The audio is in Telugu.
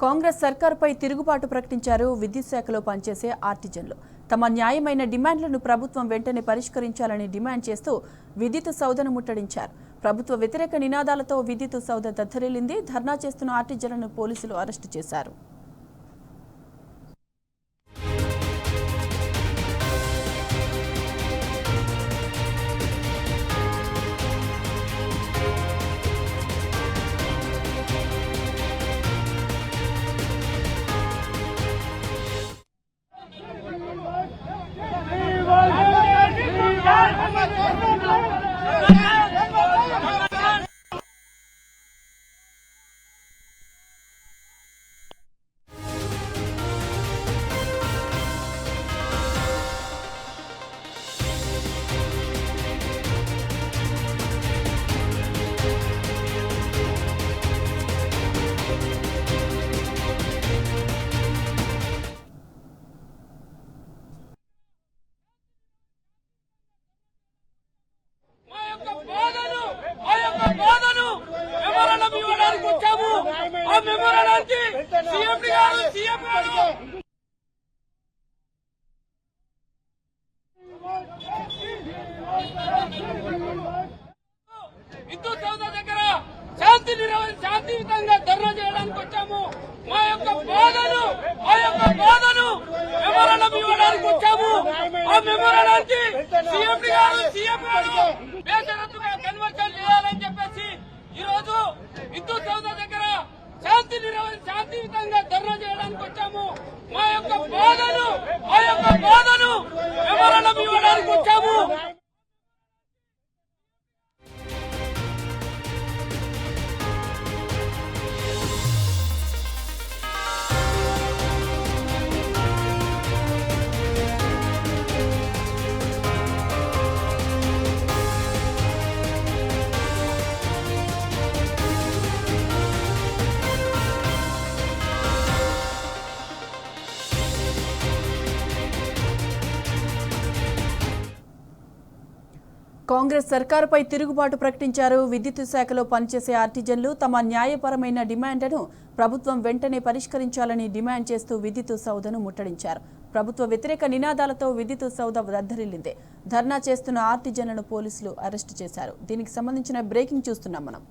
కాంగ్రెస్ సర్కారుపై తిరుగుబాటు ప్రకటించారు విద్యుత్ శాఖలో పనిచేసే ఆర్టిజన్లు. తమ న్యాయమైన డిమాండ్లను ప్రభుత్వం వెంటనే పరిష్కరించాలని డిమాండ్ చేస్తూ విద్యుత్ సౌధను ముట్టడించారు. ప్రభుత్వ వ్యతిరేక నినాదాలతో విద్యుత్ సౌధ దద్దరిల్లింది. ధర్నా చేస్తున్న ఆర్టిజన్లను పోలీసులు అరెస్టు చేశారు. విద్యుత్ సౌధ దగ్గర శాంతియుతంగా ధర్నా చేయడానికి వచ్చాము. మా యొక్క బాధను మెమోరాండం ఇవ్వడానికి వచ్చాము. ఆ మెమోరాండానికి సీఎం గారు బేషరతుగా కన్వర్షన్ చేయాలని చెప్పేసి ఈ రోజు విద్యుత్ సౌధ దగ్గర శాంతియుతంగా ధర్నా చేయడానికి వచ్చాము. మా యొక్క బాధను మెమోరాండం ఇవ్వడానికి వచ్చాము. కాంగ్రెస్ సర్కారుపై తిరుగుబాటు ప్రకటించారు విద్యుత్ శాఖలో పనిచేసే ఆర్టిజన్లు. తమ న్యాయపరమైన డిమాండ్లను ప్రభుత్వం వెంటనే పరిష్కరించాలని డిమాండ్ చేస్తూ విద్యుత్ సౌధను ముట్టడించారు. ప్రభుత్వ వ్యతిరేక నినాదాలతో విద్యుత్ సౌధ దద్దరిల్లింది. ధర్నా చేస్తున్న ఆర్టిజన్లను పోలీసులు అరెస్టు చేశారు. దీనికి సంబంధించిన బ్రేకింగ్ చూస్తున్నాం మనం.